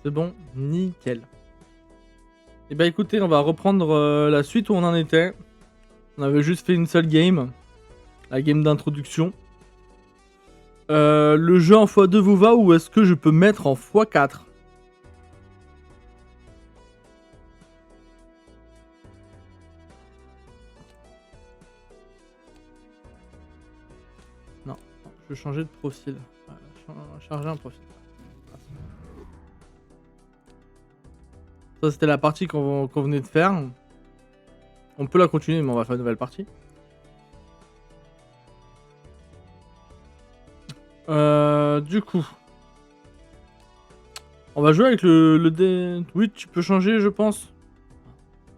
C'est bon, nickel. Et bah écoutez, on va reprendre la suite où on en était. On avait juste fait une seule game. La game d'introduction. Le jeu en x2 vous va ou est-ce que je peux mettre en x4? Non, je vais changer de profil. Voilà, charger un profil. Ça c'était la partie qu'on venait de faire. On peut la continuer mais on va faire une nouvelle partie. Du coup, on va jouer avec le dé. Oui, tu peux changer, je pense.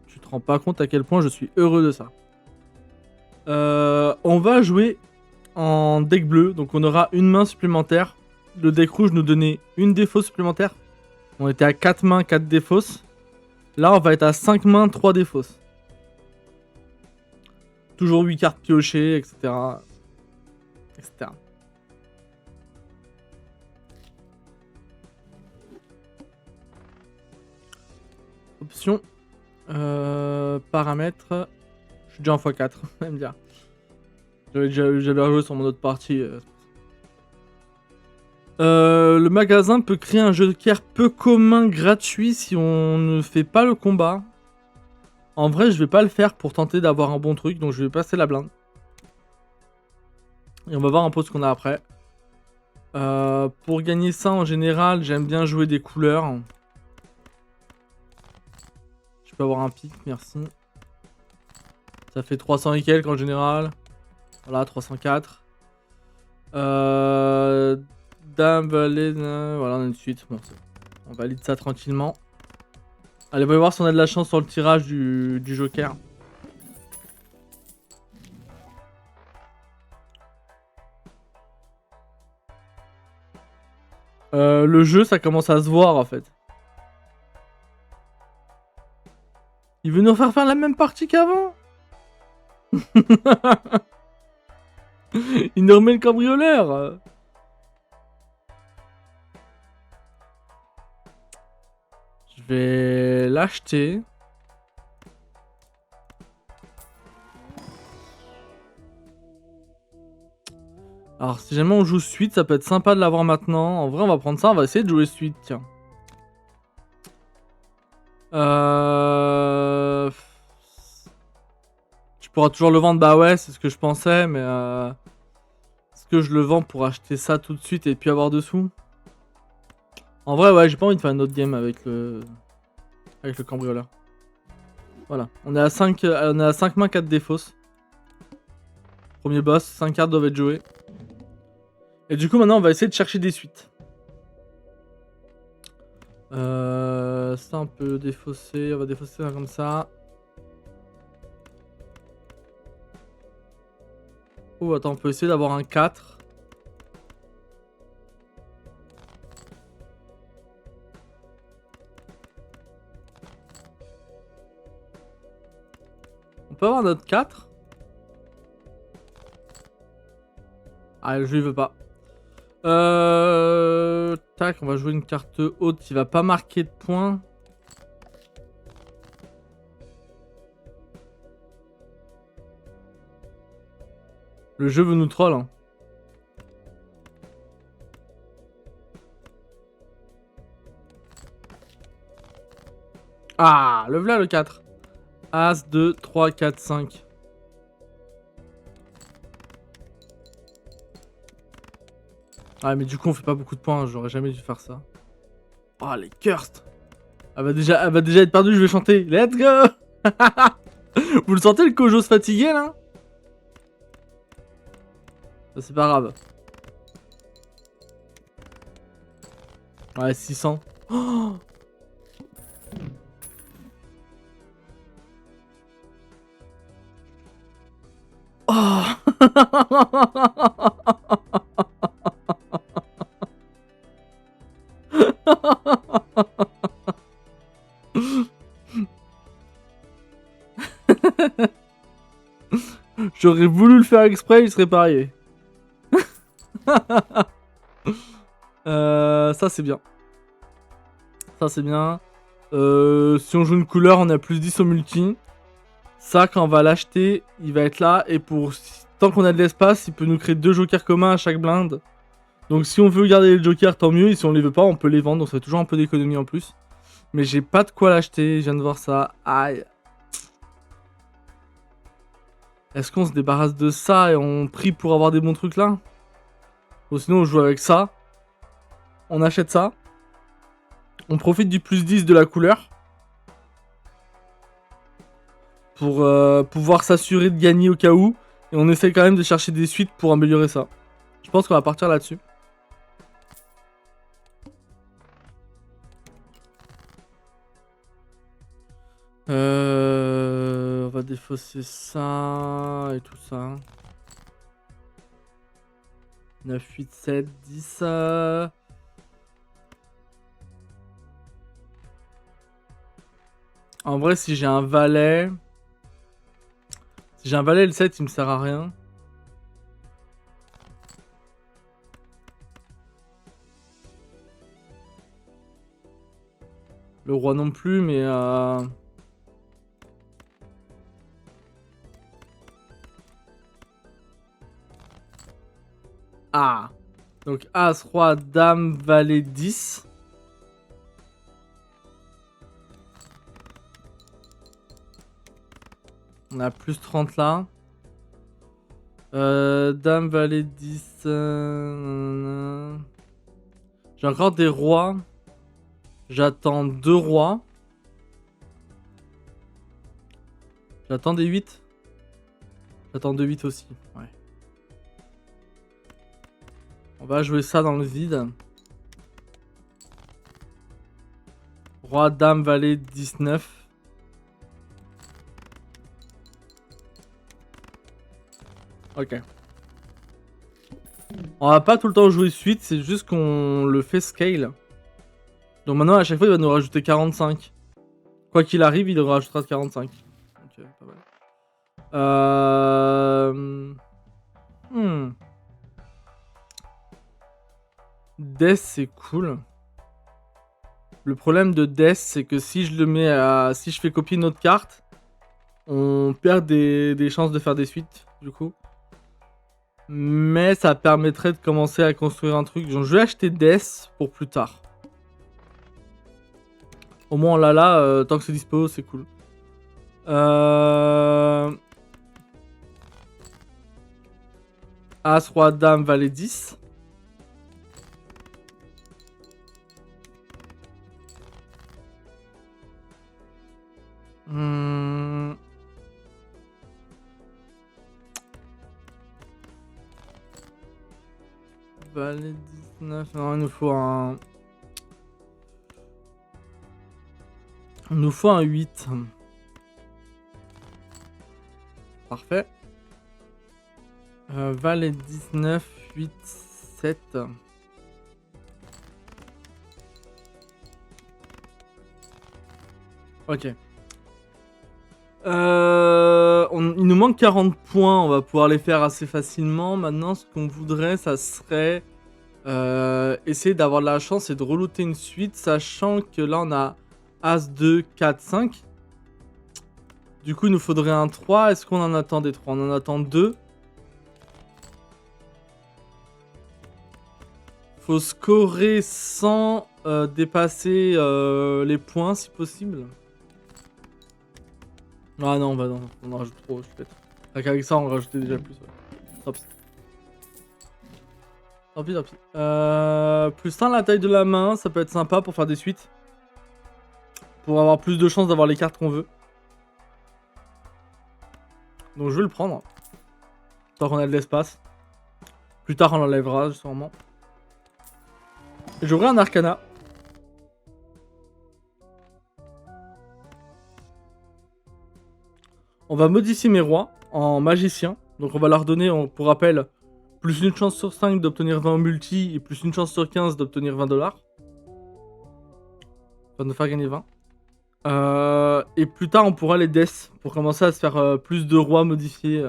Tu te rends pas compte à quel point je suis heureux de ça. On va jouer en deck bleu, donc on aura une main supplémentaire. Le deck rouge nous donnait une défausse supplémentaire. On était à 4 mains, 4 défausses. Là, on va être à 5 mains, 3 défausses. Toujours 8 cartes piochées, etc. etc. Option. Paramètres. Je suis déjà en x4, on me dire. J'avais rejoué sur mon autre partie. Le magasin peut créer un joker peu commun gratuit si on ne fait pas le combat. En vrai, je vais pas le faire pour tenter d'avoir un bon truc, donc je vais passer la blinde. Et on va voir un peu ce qu'on a après. Pour gagner ça, en général, j'aime bien jouer des couleurs. Je peux avoir un pic, merci. Ça fait 300 et quelques en général. Voilà, 304. Dame, valet, voilà, on a une suite. Bon, on valide ça tranquillement. Allez, on va voir si on a de la chance sur le tirage du joker. Le jeu, ça commence à se voir en fait. Il veut nous faire la même partie qu'avant. Il nous remet le cambrioleur. Je vais l'acheter. Alors si jamais on joue suite, ça peut être sympa de l'avoir maintenant. En vrai, on va prendre ça, on va essayer de jouer suite, tiens. Tu pourras toujours le vendre, bah ouais, c'est ce que je pensais, mais est-ce que je le vends pour acheter ça tout de suite et puis avoir dessous? En vrai, ouais, j'ai pas envie de faire une autre game avec le cambrioleur. Voilà, on est à 5 mains, 4 défausses. Premier boss, 5 cartes doivent être jouées. Et du coup, maintenant, on va essayer de chercher des suites. Ça, on peut défausser. On va défausser ça comme ça. Oh, attends, on peut essayer d'avoir un 4. On peut avoir notre 4. Ah, le jeu il veut pas. Tac, on va jouer une carte haute qui va pas marquer de points. Le jeu veut nous troll. Hein. Ah, le voilà le 4. As, 2, 3, 4, 5. Ah, mais du coup, on fait pas beaucoup de points. J'aurais jamais dû faire ça. Oh, les cursed. Elle va déjà être perdue. Je vais chanter. Let's go. Vous le sentez, le Kojo se fatiguer, là? C'est pas grave. Ouais, 600. Oh. Oh. J'aurais voulu le faire exprès, il serait parié. Ça c'est bien. Ça, c'est bien. Si on joue une couleur, on a plus 10 au multi. Ça, quand on va l'acheter, il va être là. Et pour tant qu'on a de l'espace, il peut nous créer 2 jokers communs à chaque blinde. Donc si on veut garder les jokers, tant mieux. Et si on les veut pas, on peut les vendre. Donc ça fait toujours un peu d'économie en plus. Mais j'ai pas de quoi l'acheter. Je viens de voir ça. Aïe. Est-ce qu'on se débarrasse de ça et on prie pour avoir des bons trucs là? Ou sinon on joue avec ça. On achète ça. On profite du plus 10 de la couleur. Pour pouvoir s'assurer de gagner au cas où. Et on essaie quand même de chercher des suites pour améliorer ça. Je pense qu'on va partir là-dessus. On va défausser ça et tout ça. 9, 8, 7, 10. En vrai, si j'ai un valet... Si j'ai un valet, le 7, il me sert à rien. Le roi non plus, mais... Ah. Donc As, Roi, Dame, Valet, 10. On a plus 30 là. Dame, Valet, 10. J'ai encore des rois. J'attends 2 rois. J'attends des 8. J'attends des 8 aussi. Ouais. On va jouer ça dans le vide. Roi, Dame, Valet, 19. Ok. On va pas tout le temps jouer suite, c'est juste qu'on le fait scale. Donc maintenant, à chaque fois, il va nous rajouter 45. Quoi qu'il arrive, il nous rajoutera 45. Ok, pas mal. Death, c'est cool. Le problème de Death, c'est que si je le mets à... Si je fais copier notre carte, on perd des chances de faire des suites, du coup. Mais ça permettrait de commencer à construire un truc. Donc, je vais acheter Death pour plus tard. Au moins, on l'a là, tant que c'est dispo, c'est cool. As, Roi, Dame, Valet, 10. Valet, 19. Non, il nous faut un... Il nous faut un 8. Parfait. Valet 19, 8, 7. Ok. Il nous manque 40 points, on va pouvoir les faire assez facilement. Maintenant, ce qu'on voudrait, ça serait essayer d'avoir de la chance et de relooter une suite, sachant que là, on a As, 2, 4, 5. Du coup, il nous faudrait un 3. Est-ce qu'on en attend des 3? On en attend 2. Faut scorer sans dépasser les points si possible. Ah non, bah non, on en rajoute trop, je suis bête. Avec ça, on rajoutait déjà plus. Ouais. Tant pis. Tant pis, tant pis. Plus 1 la taille de la main, ça peut être sympa pour faire des suites. Pour avoir plus de chances d'avoir les cartes qu'on veut. Donc je vais le prendre. Tant qu'on a de l'espace. Plus tard, on l'enlèvera, sûrement. J'aurai un arcana. On va modifier mes rois en magicien. Donc on va leur donner, pour rappel, plus une chance sur 5 d'obtenir 20 multi et plus une chance sur 15 d'obtenir 20 $. Ça va nous faire gagner 20. Et plus tard, on pourra les deaths pour commencer à se faire plus de rois modifiés.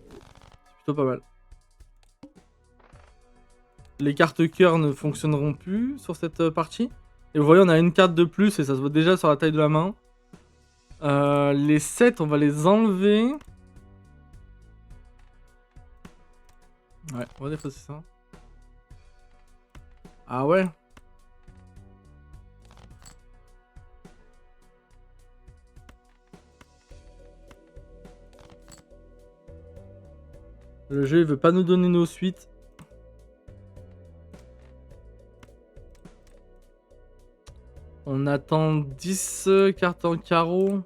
C'est plutôt pas mal. les cartes cœur ne fonctionneront plus sur cette partie. Et vous voyez, on a une carte de plus et ça se voit déjà sur la taille de la main. Les 7, on va les enlever. Ouais, on va défausser ça. Ah ouais. Le jeu il veut pas nous donner nos suites. On attend 10 cartes en carreau.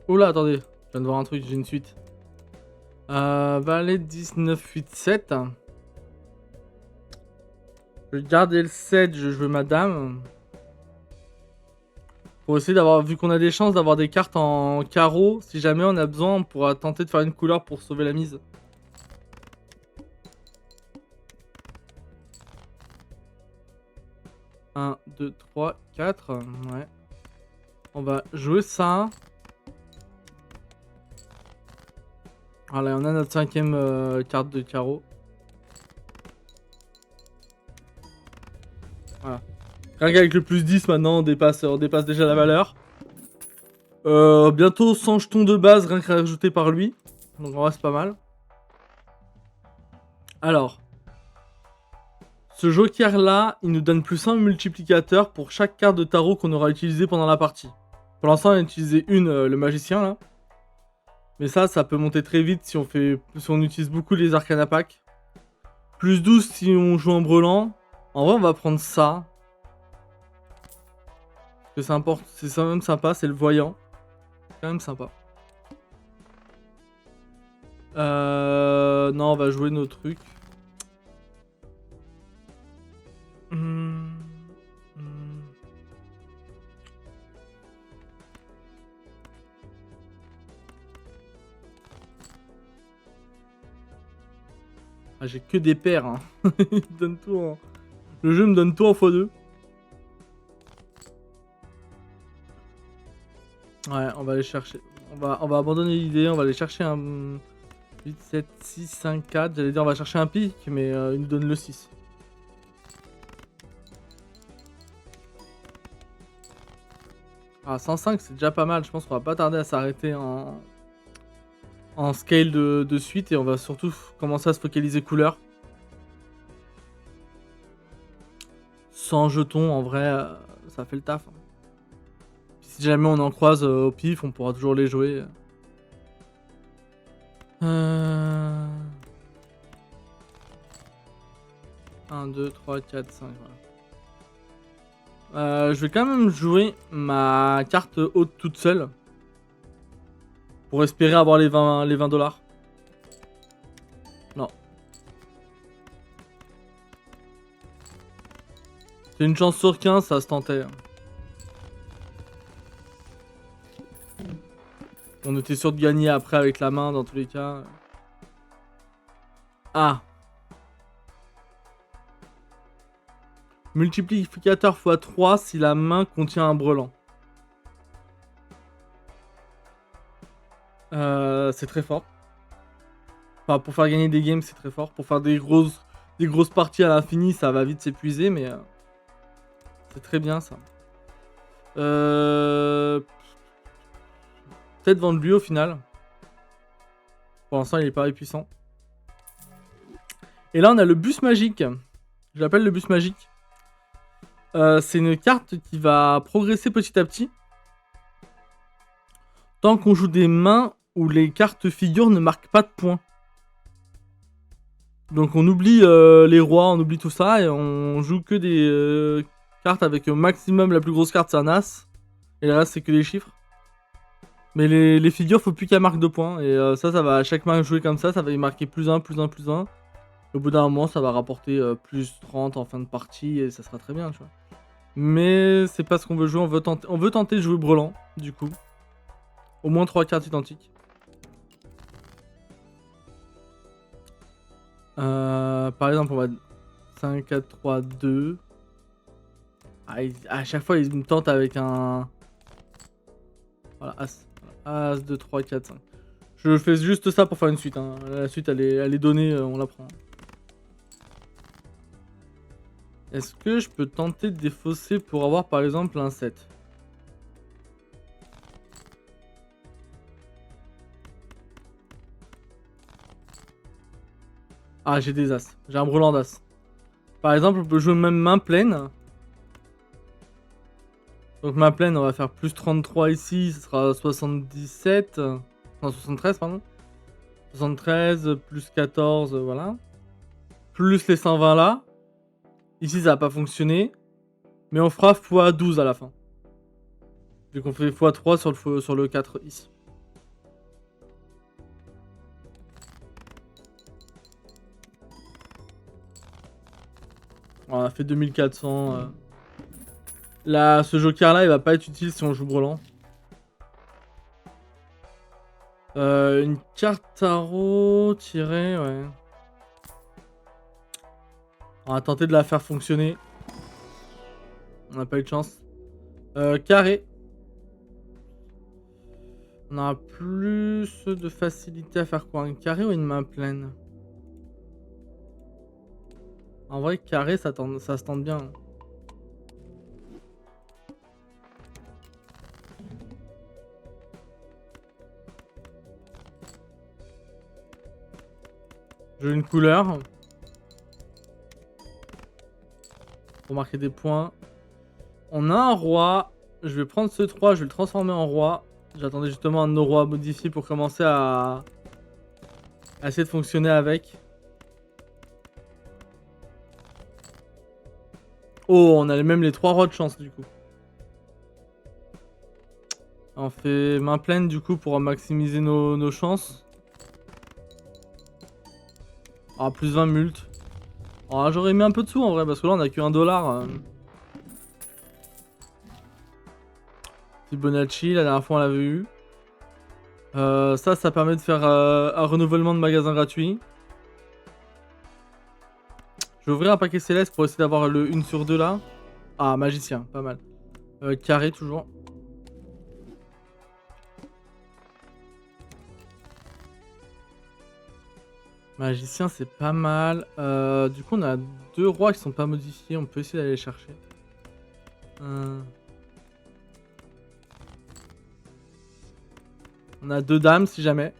Oula, attendez. Je viens de voir un truc, j'ai une suite. Valet 19, 8, 7. Je vais garder le 7, je joue ma dame. Pour essayer d'avoir, vu qu'on a des chances d'avoir des cartes en carreau, si jamais on a besoin, on pourra tenter de faire une couleur pour sauver la mise. Un, 2, 3, 4. Ouais. On va jouer ça. Voilà, on a notre 5ème carte de carreau. Voilà. Rien qu'avec le plus 10 maintenant, on dépasse déjà la valeur. Bientôt 100 jetons de base, rien qu'à rajouter par lui. Donc en vrai, c'est pas mal. Alors. Ce joker là, il nous donne plus 1 multiplicateur pour chaque carte de tarot qu'on aura utilisé pendant la partie. Pour l'instant, on a utilisé le magicien là. Mais ça peut monter très vite si on utilise beaucoup les arcana pack. Plus 12 si on joue en brelan. En vrai, on va prendre ça. Parce que c'est quand même sympa, c'est le voyant. C'est quand même sympa. Non, on va jouer nos trucs. Ah, j'ai que des paires. Hein. Il me donne tout en... Le jeu me donne tout en x2. Ouais, on va aller chercher. On va abandonner l'idée. On va aller chercher un 8, 7, 6, 5, 4. J'allais dire on va chercher un pic, mais il nous donne le 6. Ah, 105, c'est déjà pas mal. Je pense qu'on va pas tarder à s'arrêter en scale de suite. Et on va surtout commencer à se focaliser couleur. 100 jetons, en vrai, ça fait le taf. Si jamais on en croise au pif, on pourra toujours les jouer. 1, 2, 3, 4, 5, voilà. Je vais quand même jouer ma carte haute toute seule. Pour espérer avoir les 20 $. Non. C'est une chance sur 15, ça se tentait. On était sûr de gagner après avec la main dans tous les cas. Ah. Multiplicateur x3 si la main contient un brelan. C'est très fort. Enfin, pour faire gagner des games, c'est très fort. Pour faire des grosses parties à l'infini, ça va vite s'épuiser, mais c'est très bien ça. Peut-être vendre lui au final. Pour l'instant, il est pas puissant. Et là, on a le bus magique. Je l'appelle le bus magique. C'est une carte qui va progresser petit à petit. Tant qu'on joue des mains où les cartes figures ne marquent pas de points. Donc on oublie les rois, on oublie tout ça et on joue que des cartes avec au maximum la plus grosse carte c'est un as. Et le reste c'est que des chiffres. Mais les figures faut plus qu'elles marquent 2 points. Et ça va à chaque main jouer comme ça va y marquer plus 1, plus 1, plus 1. Au bout d'un moment ça va rapporter plus 30 en fin de partie et ça sera très bien tu vois. Mais c'est pas ce qu'on veut jouer, on veut tenter de jouer brelan du coup. Au moins 3 cartes identiques. Par exemple, on va 5, 4, 3, 2. Ah, à chaque fois, ils me tentent avec un... Voilà, As. As, 2, 3, 4, 5. Je fais juste ça pour faire une suite. Hein. La suite, elle est donnée, on la prend. Est-ce que je peux tenter de défausser pour avoir par exemple un 7? Ah, j'ai des as. J'ai un brûlant d'as. Par exemple, on peut jouer même main pleine. Donc main pleine, on va faire plus 33 ici, ce sera 77. Non, 73, pardon. 73, plus 14, voilà. Plus les 120 là. Ici, ça va pas fonctionner. Mais on fera x12 à la fin. Vu qu'on fait x3 sur le 4 ici. On a fait 2400. Là, ce joker là, il va pas être utile si on joue brelan. Une carte tarot tirée, ouais. On va tenter de la faire fonctionner. On n'a pas eu de chance. Carré. On a plus de facilité à faire quoi? Un carré ou une main pleine? En vrai, carré, ça se tente bien. J'ai une couleur. Pour marquer des points. On a un roi. Je vais prendre ce 3, je vais le transformer en roi. J'attendais justement un de nos rois modifiés pour commencer à essayer de fonctionner avec. Oh, on a même les 3 rois de chance du coup. On fait main pleine du coup pour maximiser nos chances. Ah, plus 20 multes. Ah, j'aurais mis un peu de sous en vrai parce que là on a que $1. Fibonacci, la dernière fois on l'avait eu. Ça permet de faire un renouvellement de magasin gratuit. Je vais ouvrir un paquet céleste pour essayer d'avoir le 1 sur 2 là. Ah, magicien, pas mal. Carré toujours. Magicien, c'est pas mal. Du coup, on a 2 rois qui sont pas modifiés. On peut essayer d'aller les chercher. On a 2 dames si jamais.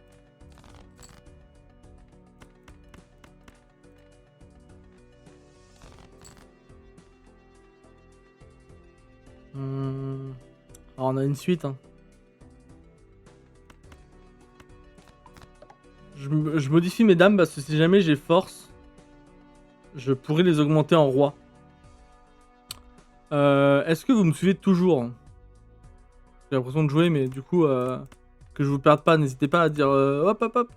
Alors, on a une suite. Hein. Je modifie mes dames parce que si jamais j'ai force, je pourrais les augmenter en roi. Est-ce que vous me suivez toujours? J'ai l'impression de jouer, mais du coup, que je vous perde pas, n'hésitez pas à dire hop hop hop.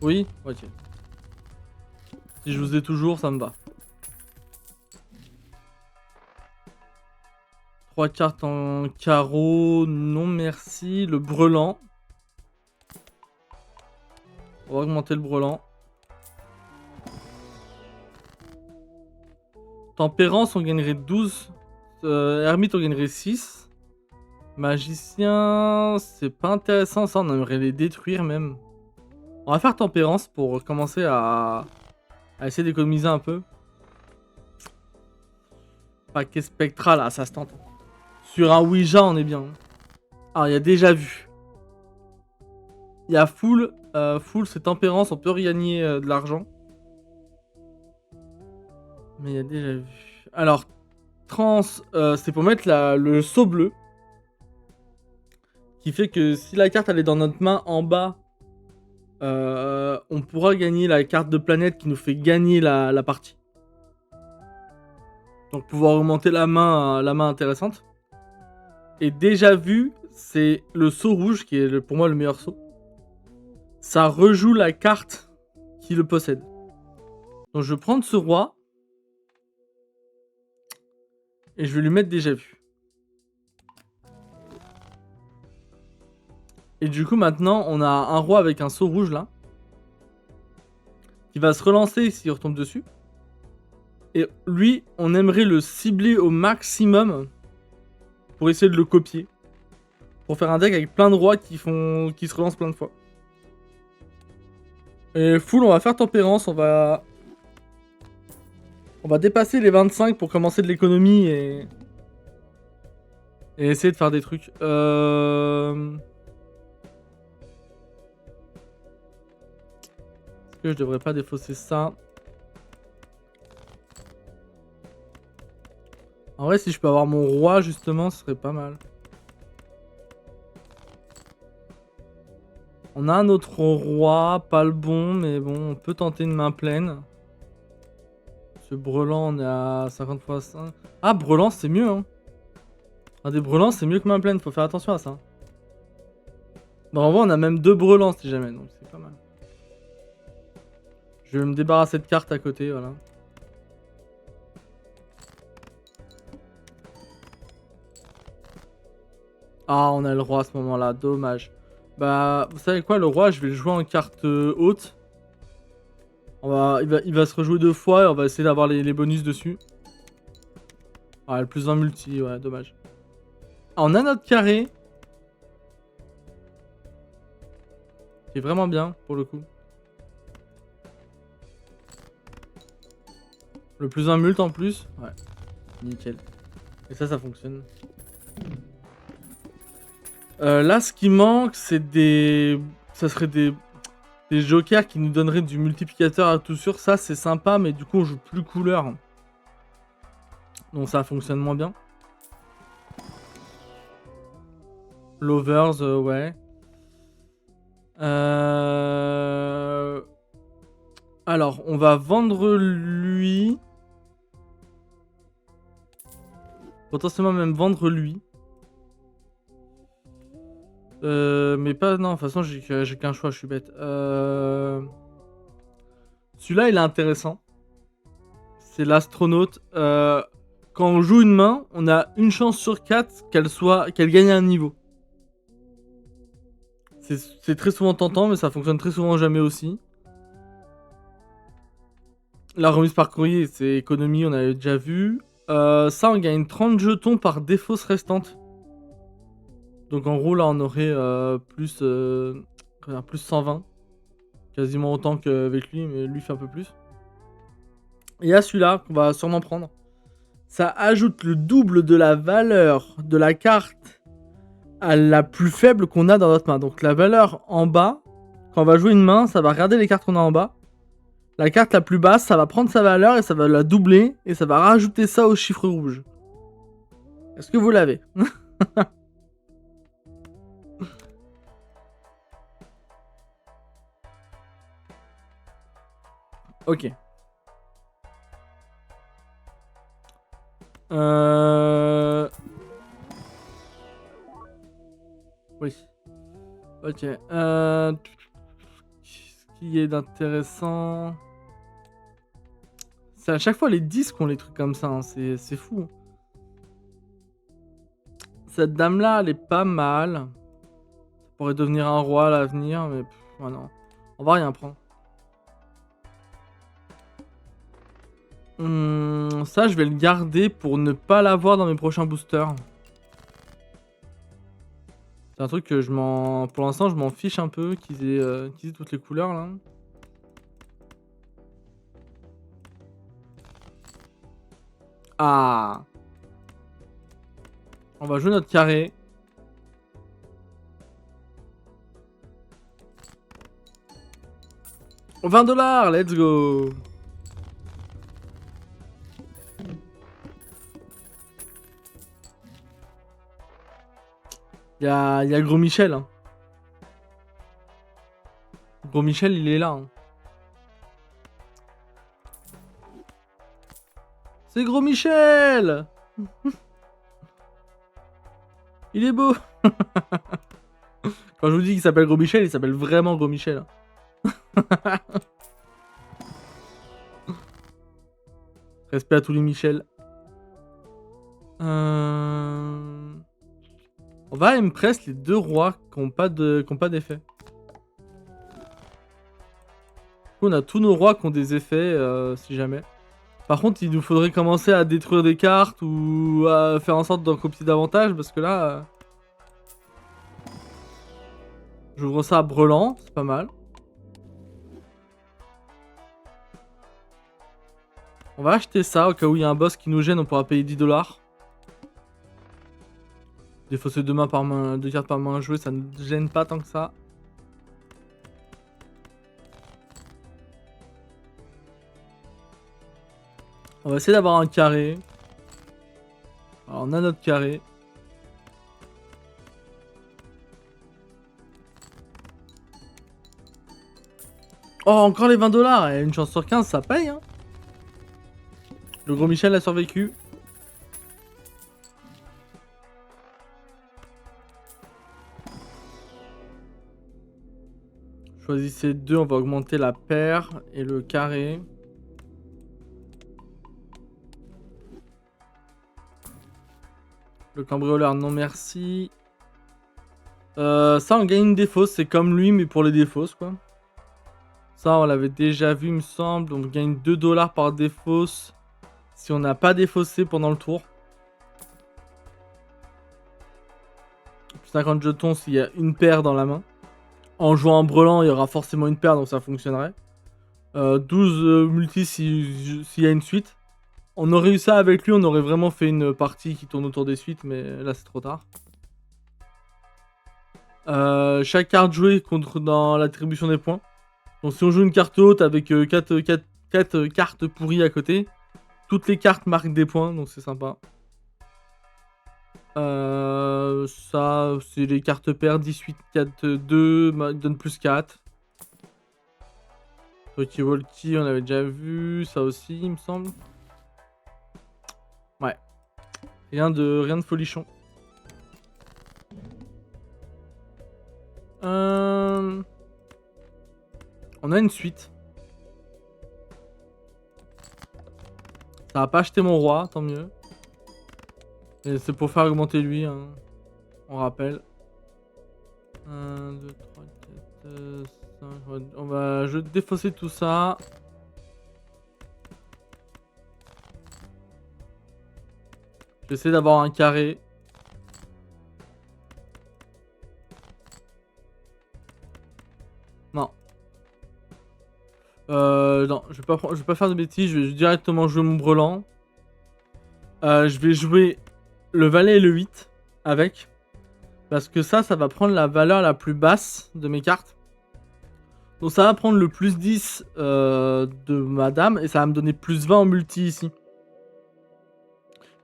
Oui, ok. Si je vous ai toujours, ça me va. 3 cartes en carreau, non merci. Le brelan. On va augmenter le brelan. Tempérance, on gagnerait 12. Ermite, on gagnerait 6. Magicien, c'est pas intéressant ça, on aimerait les détruire même. On va faire tempérance pour commencer à essayer d'économiser un peu. Paquet spectral, là, ça se tente. Sur un Ouija, on est bien. Alors, il y a déjà vu. Il y a full. Full, c'est tempérance, on peut regagner de l'argent. Mais il y a déjà vu. Alors, trans, c'est pour mettre le sceau bleu. Qui fait que si la carte elle est dans notre main en bas, on pourra gagner la carte de planète qui nous fait gagner la partie. Donc pouvoir augmenter la main intéressante. Et déjà vu, c'est le sceau rouge qui est pour moi le meilleur sceau. Ça rejoue la carte qui le possède. Donc je vais prendre ce roi. Et je vais lui mettre déjà vu. Et du coup maintenant on a un roi avec un sceau rouge là. Qui va se relancer s'il retombe dessus. Et lui, on aimerait le cibler au maximum pour essayer de le copier. Pour faire un deck avec plein de rois qui se relancent plein de fois. Et full, on va faire tempérance, on va dépasser les 25 pour commencer de l'économie et essayer de faire des trucs. Est-ce que je devrais pas défausser ça? En vrai, si je peux avoir mon roi, justement, ce serait pas mal. On a un autre roi, pas le bon, mais bon, on peut tenter une main pleine. Ce Brelan, on est à 50 x 5. Ah, Brelan, c'est mieux, hein. Un des Brelans, c'est mieux que main pleine, faut faire attention à ça. Bah, en vrai, on a même 2 Brelans, si jamais, donc c'est pas mal. Je vais me débarrasser de cartes à côté, voilà. Ah, on a le roi à ce moment-là, dommage. Bah, vous savez quoi, le roi, je vais le jouer en carte haute. Il va se rejouer 2 fois et on va essayer d'avoir les bonus dessus. Ah, le plus en multi, ouais, dommage. Ah, on a notre carré. Qui est vraiment bien, pour le coup. Le plus un mult en plus. Ouais, nickel. Et ça fonctionne. Là, ce qui manque, c'est des... Ça serait des jokers qui nous donneraient du multiplicateur à tout sûr. Ça, c'est sympa, mais du coup, on joue plus couleur. Donc ça fonctionne moins bien. Lovers, ouais. Alors, on va vendre lui. Potentiellement même vendre lui. Mais pas... Non, de toute façon, j'ai qu'un choix, je suis bête. Celui-là, il est intéressant. C'est l'astronaute. Quand on joue une main, on a une chance sur 4 qu'elle gagne un niveau. C'est très souvent tentant, mais ça fonctionne très souvent jamais aussi. La remise par courrier, c'est économie, on avait déjà vu. Ça, on gagne 30 jetons par défausse restante. Donc en gros, là, on aurait plus 120. Quasiment autant qu'avec lui, mais lui fait un peu plus. Et il y a celui-là qu'on va sûrement prendre. Ça ajoute le double de la valeur de la carte à la plus faible qu'on a dans notre main. Donc la valeur en bas, quand on va jouer une main, ça va regarder les cartes qu'on a en bas. La carte la plus basse, ça va prendre sa valeur et ça va la doubler. Et ça va rajouter ça au chiffre rouge. Est-ce que vous l'avez? Ok. Oui. Ok. Ce qui est d'intéressant... C'est à chaque fois les 10 qui ont les trucs comme ça, hein. C'est fou. Cette dame-là, elle est pas mal. Ça pourrait devenir un roi à l'avenir, mais... Ouais, non. On va rien prendre. Ça, je vais le garder pour ne pas l'avoir dans mes prochains boosters. C'est un truc que je m'en... Pour l'instant, je m'en fiche un peu qu'ils aient toutes les couleurs, là. Ah. On va jouer notre carré. $20, let's go. Il y a Gros Michel. Hein. Gros Michel, il est là. Hein. C'est Gros Michel. Il est beau. Quand je vous dis qu'il s'appelle Gros Michel, il s'appelle vraiment Gros Michel. Respect à tous les Michel. On va impress les 2 rois qui n'ont pas d'effet. On a tous nos rois qui ont des effets, si jamais. Par contre, il nous faudrait commencer à détruire des cartes ou à faire en sorte d'en copier davantage parce que là... J'ouvre ça à Brelan, c'est pas mal. On va acheter ça au cas où il y a un boss qui nous gêne, on pourra payer 10 $. Défausser 2 cartes par main jouée, ça ne gêne pas tant que ça. On va essayer d'avoir un carré. Alors on a notre carré. Oh, encore les 20 $. Et une chance sur 15, ça paye, hein. Le gros Michel a survécu. Choisissez 2, on va augmenter la paire et le carré. Le cambrioleur, non merci. Ça, on gagne une défausse, c'est comme lui, mais pour les défausses, quoi. Ça, on l'avait déjà vu, il me semble. On gagne 2 $ par défausse si on n'a pas défaussé pendant le tour. Plus 50 jetons s'il y a une paire dans la main. En jouant en brelan, il y aura forcément une paire, donc ça fonctionnerait. 12 multi s'il y a une suite. On aurait eu ça avec lui, on aurait vraiment fait une partie qui tourne autour des suites, mais là c'est trop tard. Chaque carte jouée compte dans l'attribution des points. Donc si on joue une carte haute avec 4 cartes pourries à côté, toutes les cartes marquent des points, donc c'est sympa. Ça, c'est les cartes paires, 18, 4, 2, donne plus 4. Talkie Walkie, on avait déjà vu, ça aussi, il me semble. Ouais. Rien de folichon. On a une suite. Ça va pas acheter mon roi, tant mieux. Et c'est pour faire augmenter lui, hein. On rappelle. 1, 2, 3, 4, 5. On va défausser tout ça. J'essaie d'avoir un carré. Non. Non, je vais pas faire de bêtises. Je vais directement jouer mon brelan. Je vais jouer le valet et le 8 avec. Parce que ça va prendre la valeur la plus basse de mes cartes. Donc ça va prendre le plus 10 de ma dame. Et ça va me donner plus 20 en multi ici.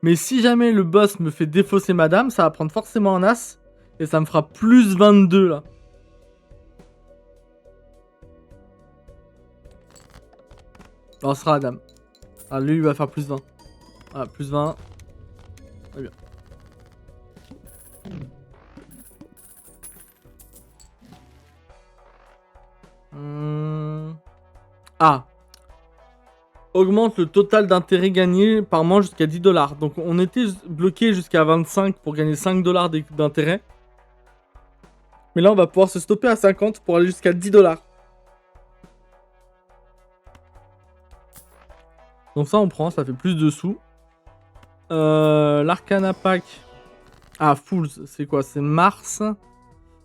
Mais si jamais le boss me fait défausser ma dame, ça va prendre forcément un as. Et ça me fera plus 22 là. Alors ce sera la dame. Ah, lui il va faire plus 20. Voilà, plus 20. Très bien. Ah. Augmente le total d'intérêt gagné par mois jusqu'à 10 $. Donc on était bloqué jusqu'à 25 pour gagner 5 $ d'intérêt. Mais là on va pouvoir se stopper à 50 pour aller jusqu'à 10 $. Donc ça on prend, ça fait plus de sous. L'Arcana Pack. Ah, Fools, c'est quoi? C'est Mars.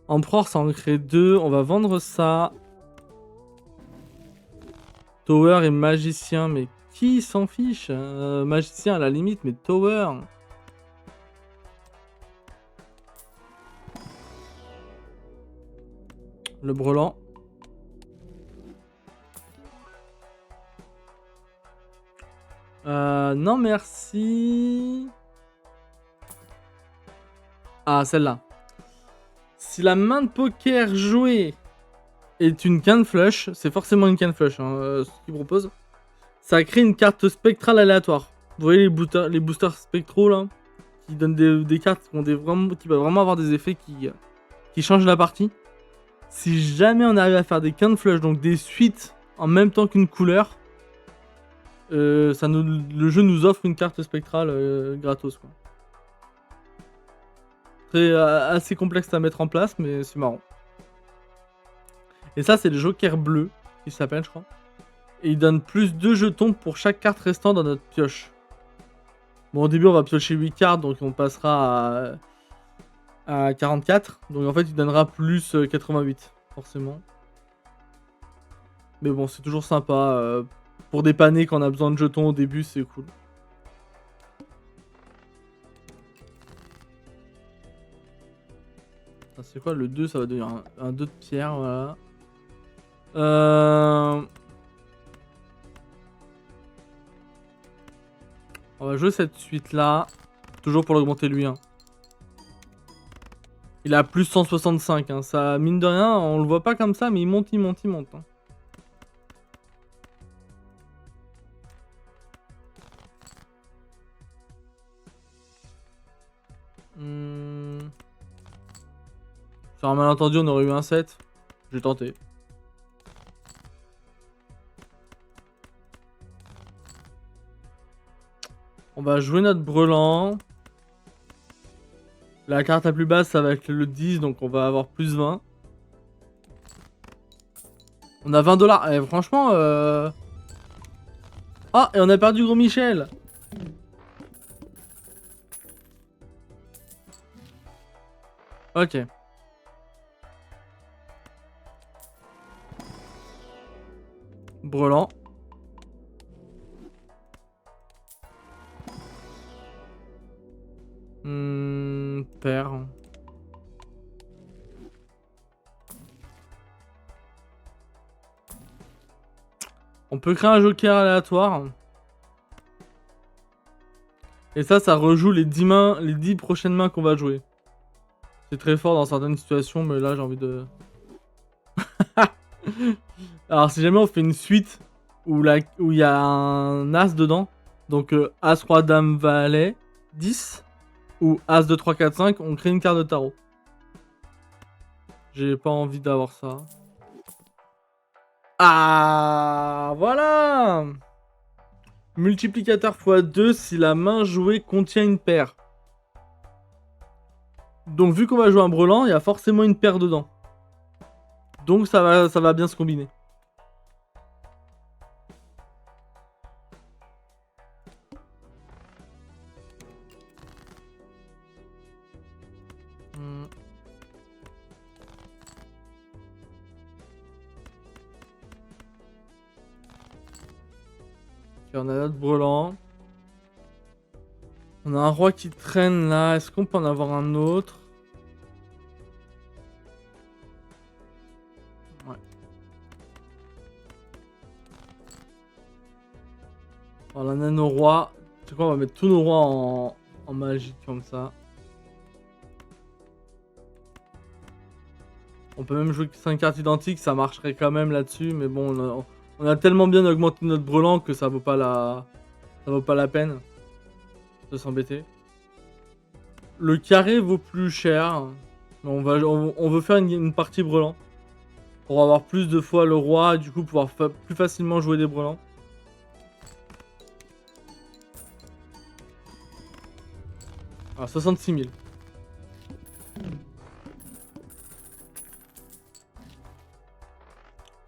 Empereur, ça en crée 2. On va vendre ça. Tower et Magicien, mais qui s'en fiche? Magicien à la limite, mais Tower. Le brelan. Non merci. Ah, celle-là. Si la main de poker jouée est une canne flush, c'est forcément une canne flush, hein, ce qu'il propose. Ça crée une carte spectrale aléatoire. Vous voyez les boosters spectraux là, qui donnent des cartes qui peuvent vraiment avoir des effets qui changent la partie. Si jamais on arrive à faire des cannes flush, donc des suites en même temps qu'une couleur, le jeu nous offre une carte spectrale gratos, quoi. C'est assez complexe à mettre en place, mais c'est marrant. Et ça, c'est le Joker bleu, qui s'appelle, je crois. Et il donne plus 2 jetons pour chaque carte restant dans notre pioche. Bon, au début, on va piocher 8 cartes, donc on passera à 44. Donc en fait, il donnera plus 88, forcément. Mais bon, c'est toujours sympa. Pour dépanner quand on a besoin de jetons au début, c'est cool. C'est quoi le 2? Ça va devenir un 2 de pierre, voilà. On va jouer cette suite là. Toujours pour l'augmenter lui. Hein. Il a plus 165. Hein. Ça, mine de rien, on le voit pas comme ça, mais il monte, il monte, il monte. Hein. Sur un malentendu, on aurait eu un 7. J'ai tenté. On va jouer notre brelan. La carte la plus basse, ça va être le 10, donc on va avoir plus 20. On a 20$. Eh, franchement, Ah, et on a perdu Gros Michel. Ok. Brelan. Père. On peut créer un joker aléatoire. Et ça rejoue les 10 mains, les 10 prochaines mains qu'on va jouer. C'est très fort dans certaines situations, mais là j'ai envie de... Alors si jamais on fait une suite où il y a un As dedans, donc As, Roi, Dame, Valet, 10, ou As 2, 3, 4, 5, on crée une carte de tarot. J'ai pas envie d'avoir ça. Ah, voilà. Multiplicateur x2 si la main jouée contient une paire. Donc vu qu'on va jouer un brelan, il y a forcément une paire dedans. Donc ça va bien se combiner. Okay, on a notre brelan. On a un roi qui traîne là. Est-ce qu'on peut en avoir un autre? Ouais. On a nos rois. C'est quoi? On va mettre tous nos rois en magie comme ça. On peut même jouer 5 cartes identiques, ça marcherait quand même là-dessus. Mais bon, on a tellement bien augmenté notre brelan que ça vaut pas la peine de s'embêter. Le carré vaut plus cher. Mais on veut faire une partie brelan. Pour avoir plus de fois le roi, et du coup pouvoir plus facilement jouer des brelans. Alors 66 000.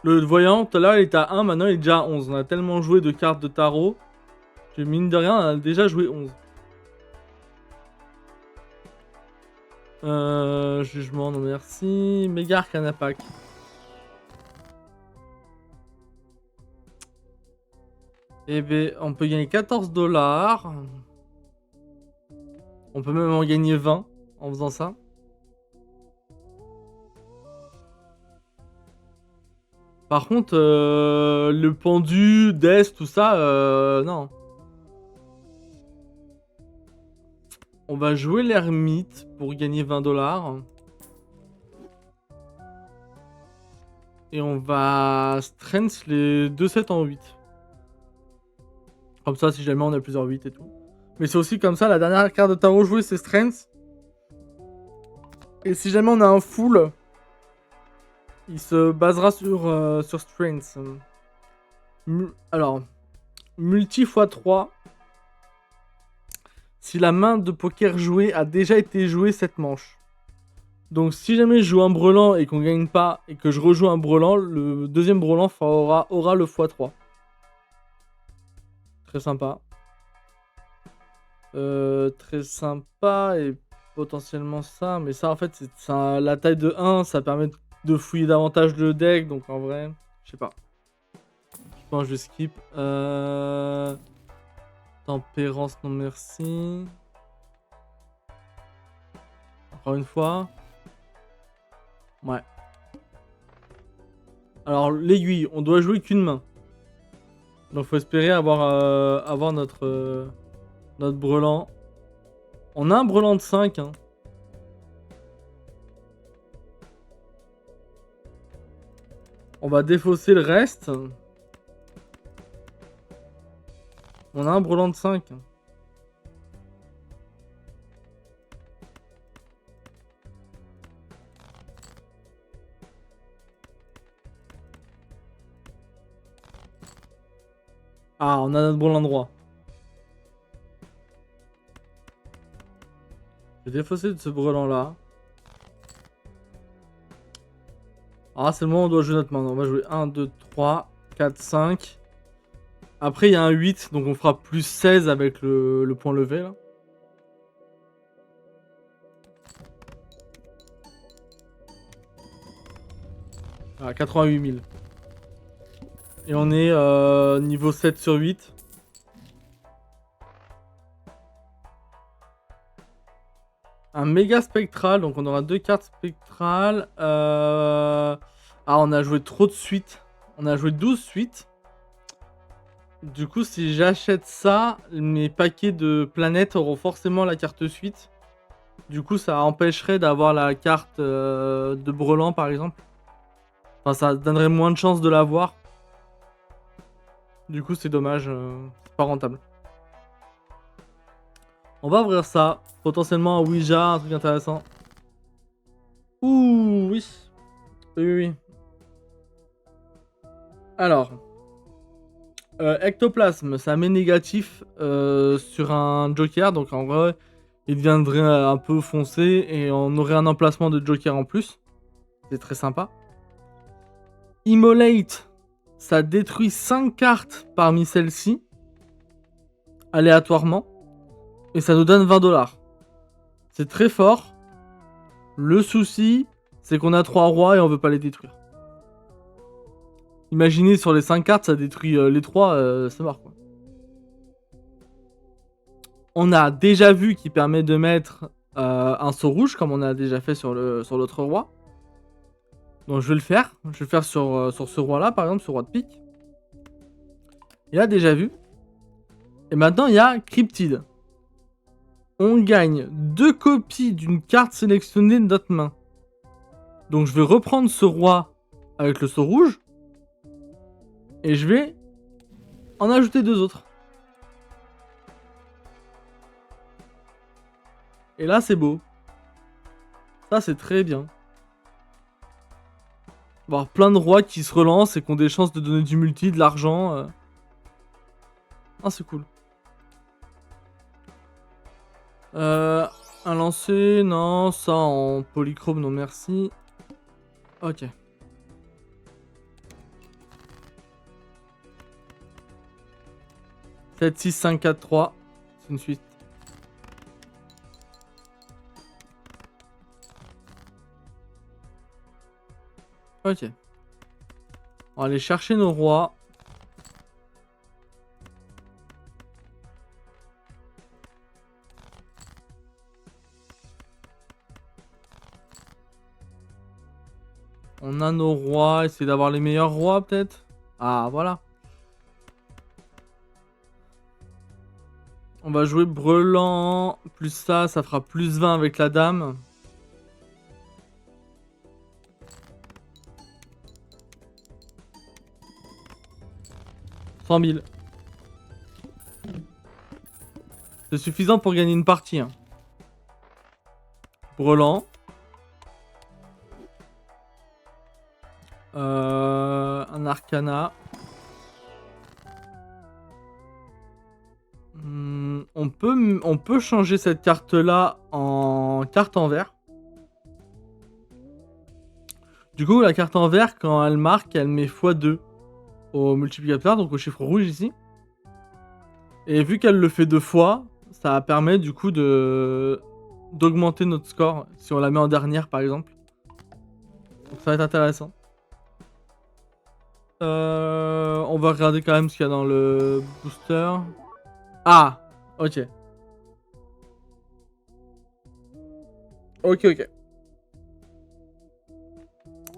Le voyant, tout à l'heure il était à 1, maintenant il est déjà à 11. On a tellement joué de cartes de tarot que mine de rien, on a déjà joué 11. Jugement, non merci. Méga Arcana Pack. Eh ben, on peut gagner 14$. On peut même en gagner 20 en faisant ça. Par contre, le pendu, Death, tout ça, non. On va jouer l'ermite pour gagner 20$. Et on va strength les 2-7 en 8. Comme ça, si jamais on a plusieurs 8 et tout. Mais c'est aussi comme ça, la dernière carte de tarot jouée, c'est strength. Et si jamais on a un full, il se basera sur strength. Alors, multi x 3. Si la main de poker jouée a déjà été jouée cette manche. Donc si jamais je joue un brelan et qu'on gagne pas et que je rejoue un brelan, le deuxième brelan aura le x3. Très sympa. Très sympa et potentiellement ça. Mais ça, en fait, la taille de 1, ça permet de fouiller davantage le deck. Donc en vrai, je sais pas. Je pense que je skip. Tempérance, non merci. Encore une fois. Ouais. Alors, l'aiguille, on doit jouer qu'une main. Donc faut espérer avoir notre brelan. On a un brelan de 5. Hein. On va défausser le reste. On a un brelan de 5. Ah, on a notre brelan droit. Je vais défausser de ce brelan là. Ah, c'est le moment où on doit jouer notre main. On va jouer 1, 2, 3, 4, 5. Après, il y a un 8, donc on fera plus 16 avec le point levé là. Ah, 88 000. Et on est niveau 7 sur 8. Un méga spectral, donc on aura 2 cartes spectrales. Ah, on a joué trop de suites. On a joué 12 suites. Du coup, si j'achète ça, mes paquets de planètes auront forcément la carte suite. Du coup, ça empêcherait d'avoir la carte de Brelan, par exemple. Enfin, ça donnerait moins de chances de l'avoir. Du coup, c'est dommage. C'est pas rentable. On va ouvrir ça. Potentiellement un Ouija, un truc intéressant. Ouh, oui. Oui, oui, oui. Alors. Ectoplasme, ça met négatif sur un Joker. Donc en vrai, il deviendrait un peu foncé. Et on aurait un emplacement de Joker en plus. C'est très sympa. Immolate, ça détruit 5 cartes parmi celles-ci. Aléatoirement. Et ça nous donne 20$. C'est très fort. Le souci, c'est qu'on a 3 rois et on veut pas les détruire. Imaginez sur les 5 cartes, ça détruit les 3, c'est mort quoi. On a déjà vu qu'il permet de mettre un saut rouge, comme on a déjà fait sur l'autre roi. Donc je vais le faire. Je vais le faire sur ce roi-là, par exemple, ce roi de pique. Il a déjà vu. Et maintenant, il y a Cryptide. On gagne 2 copies d'une carte sélectionnée de notre main. Donc je vais reprendre ce roi avec le saut rouge. Et je vais en ajouter 2 autres. Et là, c'est beau. Ça, c'est très bien. On va avoir plein de rois qui se relancent et qui ont des chances de donner du multi, de l'argent. Ah, c'est cool. Un lancer, non. Ça en polychrome, non merci. Ok. « 7, 6, 5, 4, 3. C'est une suite. Ok. On va aller chercher nos rois. On a nos rois. Essayer d'avoir les meilleurs rois, peut-être. Ah, voilà. On va jouer Brelan. Plus ça fera plus 20 avec la dame. « 100 000. » C'est suffisant pour gagner une partie. Hein. Brelan. Un Arcana. On peut changer cette carte-là en carte en vert. Du coup, la carte en vert, quand elle marque, elle met x2 au multiplicateur, donc au chiffre rouge ici. Et vu qu'elle le fait 2 fois, ça permet du coup d'augmenter notre score si on la met en dernière par exemple. Donc ça va être intéressant. On va regarder quand même ce qu'il y a dans le booster. Ah, ok. Ok.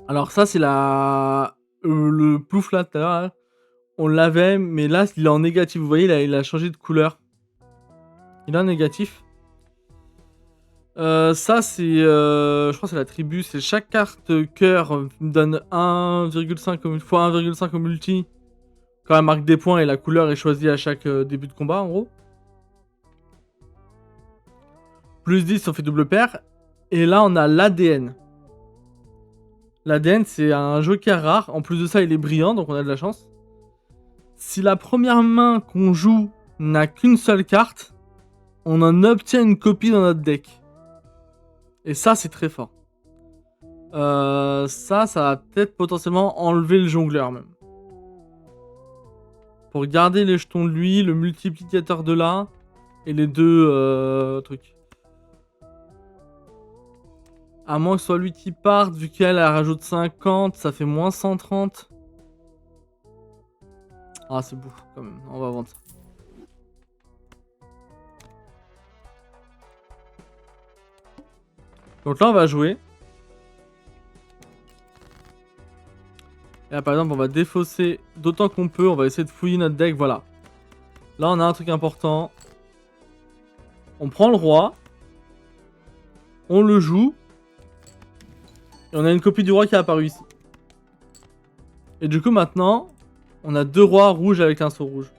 Alors ça c'est le plouf là tout à l'heure. On l'avait, mais là il est en négatif. Vous voyez, il a changé de couleur. Il est en négatif. Ça c'est, je crois que c'est la tribu. C'est chaque carte cœur me donne 1,5 fois 1,5 au multi. Quand elle marque des points et la couleur est choisie à chaque début de combat en gros. Plus 10 on fait double paire. Et là on a l'ADN. L'ADN c'est un joker rare. En plus de ça il est brillant donc on a de la chance. Si la première main qu'on joue n'a qu'une seule carte, on en obtient une copie dans notre deck. Et ça c'est très fort. Ça va peut-être potentiellement enlever le jongleur même. Pour garder les jetons de lui, le multiplicateur de là, et les deux trucs. À moins que ce soit lui qui parte, vu qu'elle rajoute 50, ça fait moins 130. Ah c'est beau quand même, on va vendre ça. Donc là on va jouer. Et là par exemple on va défausser d'autant qu'on peut, on va essayer de fouiller notre deck, voilà. Là on a un truc important. On prend le roi. On le joue. Et on a une copie du roi qui est apparue ici. Et du coup maintenant, on a 2 rois rouges avec un sceau rouge.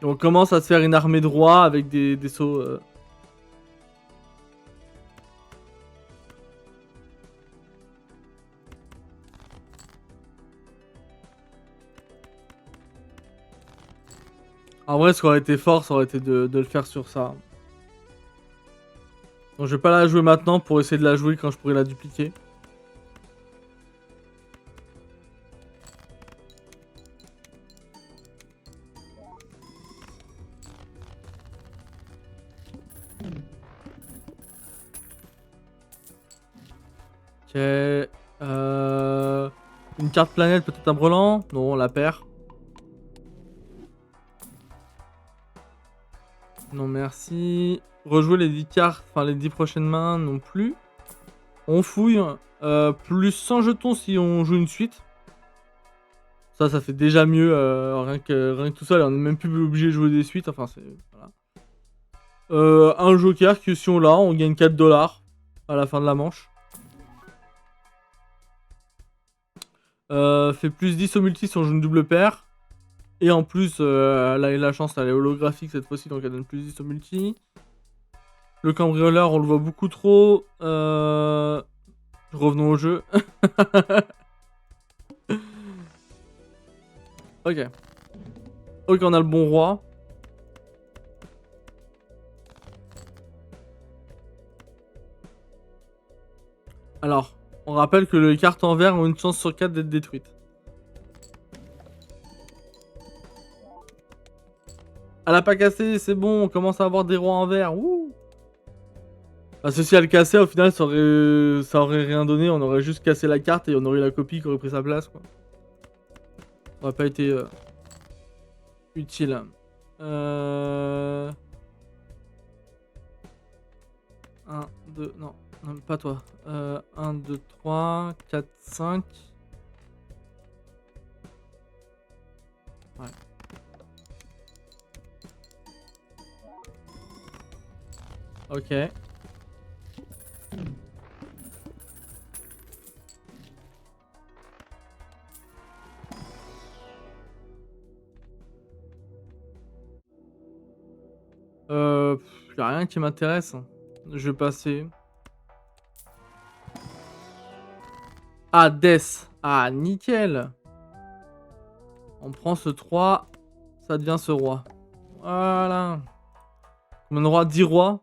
Et on commence à se faire une armée de rois avec des sceaux... En vrai, ce qui aurait été fort, ça aurait été de le faire sur ça. Donc je vais pas la jouer maintenant pour essayer de la jouer quand je pourrai la dupliquer. Ok. Une carte planète, peut-être un brelan. Non, on la perd. Non, merci. Rejouer les 10 cartes, enfin les 10 prochaines mains non plus. On fouille. Plus 100 jetons si on joue une suite. Ça fait déjà mieux. Rien que tout ça, on n'est même plus obligé de jouer des suites. Enfin, c'est. Voilà. Un joker que si on l'a, on gagne 4 $ à la fin de la manche. Fait plus 10 au multi si on joue une double paire. Et en plus, elle a la chance, elle est holographique cette fois-ci, donc elle donne plus 10 au multi. Le cambrioleur, on le voit beaucoup trop. Revenons au jeu. Ok. Ok, on a le bon roi. Alors, on rappelle que les cartes en vert ont une chance sur 4 d'être détruites. Elle a pas cassé, c'est bon, on commence à avoir des rois en vert. Wouh! Parce que si elle cassait, au final, ça aurait rien donné. On aurait juste cassé la carte et on aurait eu la copie qui aurait pris sa place, quoi. Ça aurait pas été utile. 1, 2, non, pas toi. 1, 2, 3, 4, 5. Ouais. Ok. Y'a rien qui m'intéresse. Je vais passer. Ah, Death. Ah, nickel. On prend ce 3. Ça devient ce roi. Voilà. Mon roi, 10 rois.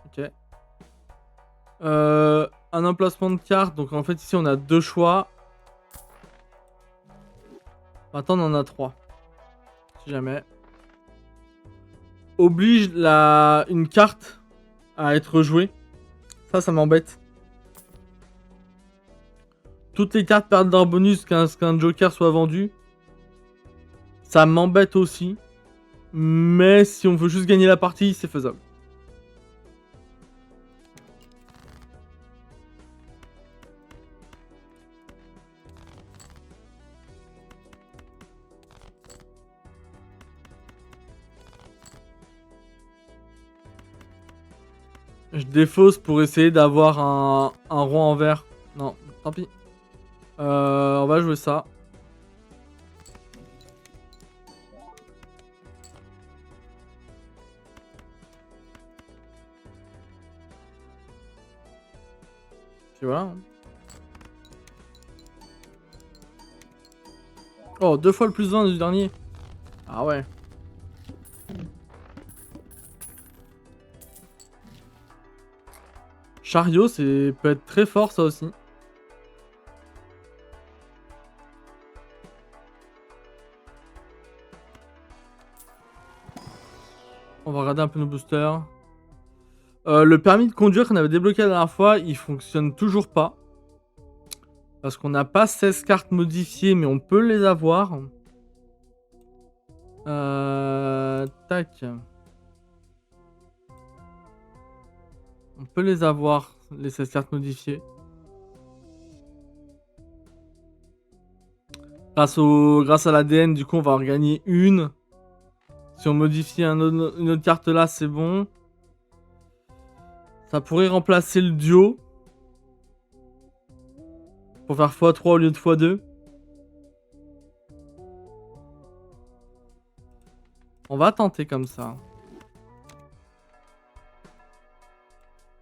Ok. Un emplacement de carte. Donc en fait, ici, on a 2 choix. Maintenant, on en a 3. Si jamais. Oblige une carte à être jouée. Ça m'embête. Toutes les cartes perdent leur bonus qu'un joker soit vendu. Ça m'embête aussi. Mais si on veut juste gagner la partie, c'est faisable. Je défausse pour essayer d'avoir un roi en vert. Non, tant pis. On va jouer ça. Puis voilà. Oh, 2 fois le plus 20 du dernier. Ah ouais. Chariot, peut être très fort ça aussi. On va regarder un peu nos boosters. Le permis de conduire qu'on avait débloqué la dernière fois, il fonctionne toujours pas. Parce qu'on n'a pas 16 cartes modifiées, mais on peut les avoir. Tac. On peut les avoir, les 16 cartes modifiées. Grâce à l'ADN, du coup, on va en gagner une. Si on modifie une autre carte là, c'est bon. Ça pourrait remplacer le duo. Pour faire x3 au lieu de x2. On va tenter comme ça.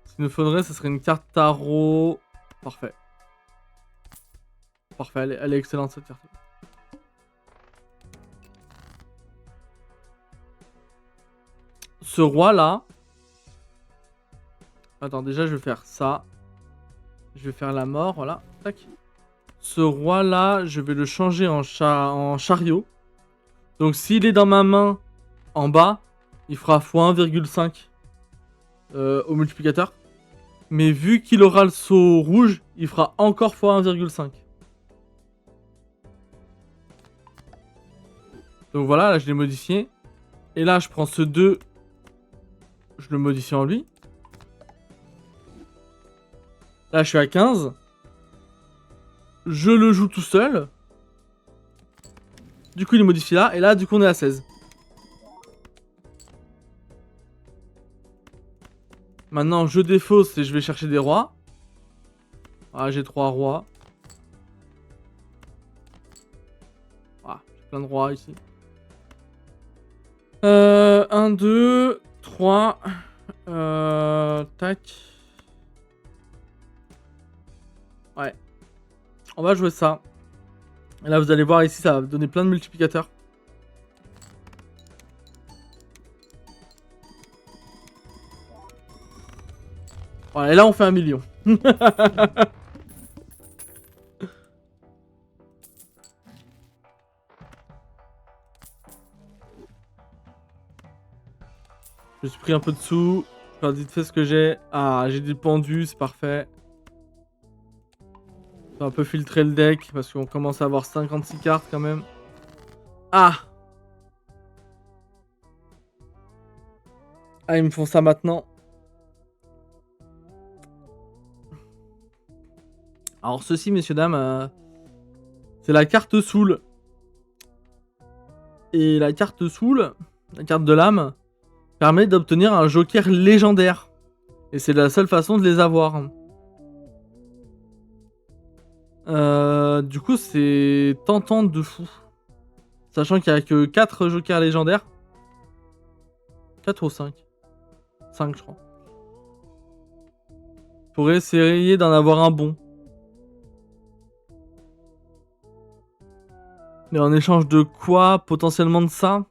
Ce qu'il nous faudrait, ce serait une carte tarot. Parfait. Parfait, elle est excellente cette carte. Ce roi là. Attends, déjà je vais faire ça. Je vais faire la mort, voilà. Tac. Ce roi là, je vais le changer en chariot. Donc s'il est dans ma main en bas, il fera x1,5 au multiplicateur. Mais vu qu'il aura le saut rouge, il fera encore x1,5. Donc voilà, là je l'ai modifié. Et là je prends ce 2. Je le modifie en lui. Là je suis à 15. Je le joue tout seul. Du coup il est modifié là. Et là du coup on est à 16. Maintenant je défausse et je vais chercher des rois. Ah j'ai 3 rois. Ah, j'ai plein de rois ici. 1, 2, 3. Tac. Ouais. On va jouer ça. Et là, vous allez voir ici, ça va donner plein de multiplicateurs. Voilà, et là, on fait 1 million. Je me suis pris un peu de sous. Je vite fait ce que j'ai. Ah, j'ai du pendu, c'est parfait. Je vais un peu filtrer le deck parce qu'on commence à avoir 56 cartes quand même. Ah! Ah, ils me font ça maintenant. Alors ceci, messieurs, dames, c'est la carte Soul. Et la carte Soul, la carte de l'âme, permet d'obtenir un joker légendaire. Et c'est la seule façon de les avoir. Du coup, c'est tentant de fou. Sachant qu'il n'y a que 4 jokers légendaires. 4 ou 5. 5, je crois. Pour essayer d'en avoir un bon. Mais en échange de quoi? Potentiellement de ça?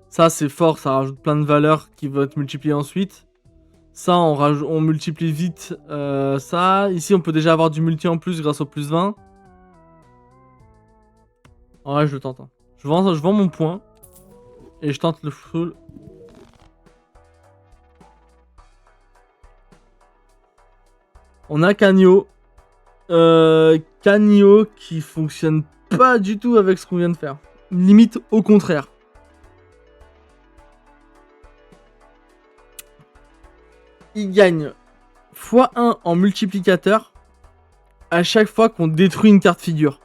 Ça, c'est fort, ça rajoute plein de valeurs qui vont être multipliées ensuite. Ça, on multiplie vite ça. Ici, on peut déjà avoir du multi en plus grâce au plus 20. En vrai, je le tente. Hein. Je vends mon point. Et je tente le full. On a Canio. Canio qui fonctionne pas du tout avec ce qu'on vient de faire. Limite au contraire. Il gagne x1 en multiplicateur à chaque fois qu'on détruit une carte figure.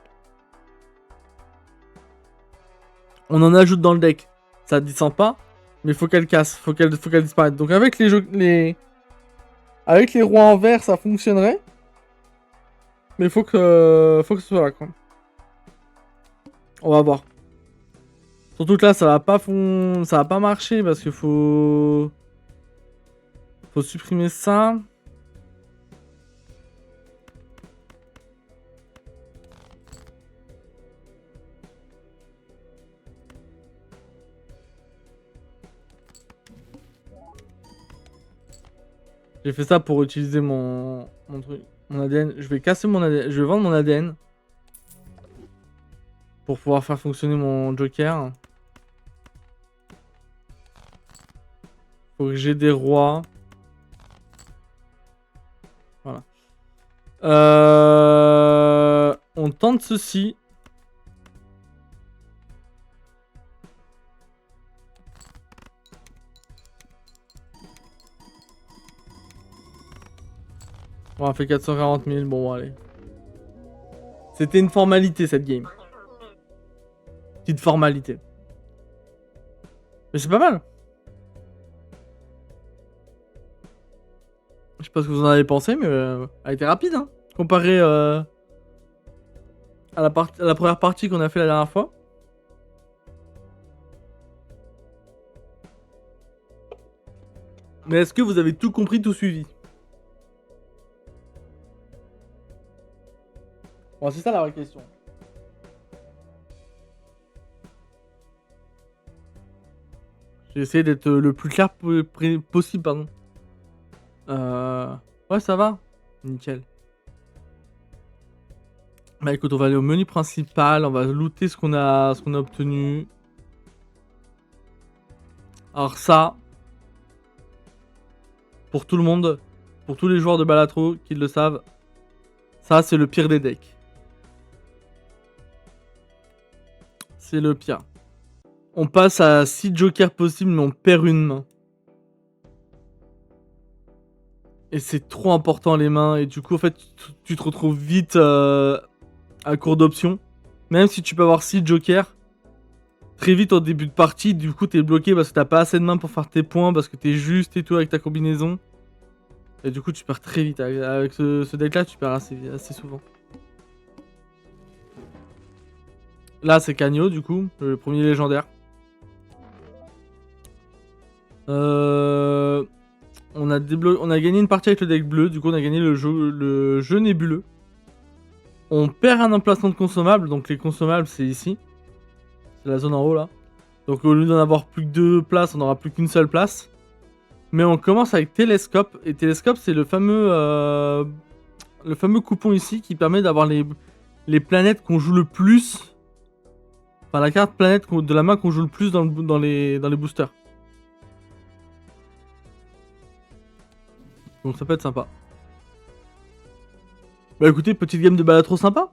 On en ajoute dans le deck. Ça descend pas, mais faut qu'elle casse, faut qu'elle disparaisse. Donc avec avec les rois en vert, ça fonctionnerait. Mais faut que ce soit là, quoi. On va voir. Surtout que là, ça va pas marcher parce qu'il faut supprimer ça. J'ai fait ça pour utiliser mon truc, mon ADN. Je vais casser mon ADN, je vais vendre mon ADN pour pouvoir faire fonctionner mon Joker. Faut que j'ai des rois. Voilà. On tente ceci. Bon, on a fait 440 000. Bon, allez. C'était une formalité cette game. Petite formalité. Mais c'est pas mal. Je sais pas ce que vous en avez pensé, mais elle a été rapide, hein. Comparé à la première partie qu'on a fait la dernière fois. Mais est-ce que vous avez tout compris, tout suivi? Bon, c'est ça la vraie question. J'ai essayé d'être le plus clair possible, pardon. Ouais, ça va. Nickel. Bah écoute, on va aller au menu principal, on va looter ce qu'on a obtenu. Alors ça, pour tout le monde, pour tous les joueurs de Balatro qui le savent, ça c'est le pire des decks. C'est le pire. On passe à 6 jokers possibles, mais on perd une main. Et c'est trop important les mains, et du coup en fait tu te retrouves vite à court d'options. Même si tu peux avoir 6 jokers, très vite au début de partie, du coup t'es bloqué parce que t'as pas assez de mains pour faire tes points, parce que t'es juste et tout avec ta combinaison. Et du coup tu perds très vite. Avec ce deck là tu perds assez souvent. Là c'est Canio du coup, le premier légendaire. On a gagné une partie avec le deck bleu, du coup on a gagné le jeu nébuleux. On perd un emplacement de consommable, donc les consommables c'est ici. C'est la zone en haut là. Donc au lieu d'en avoir plus que 2 places, on n'aura plus qu'une seule place. Mais on commence avec Télescope, et Télescope c'est le fameux coupon ici qui permet d'avoir les planètes qu'on joue le plus. Enfin la carte planète de la main qu'on joue le plus dans les boosters. Donc ça peut être sympa. Bah écoutez, petite game de Balatro sympa.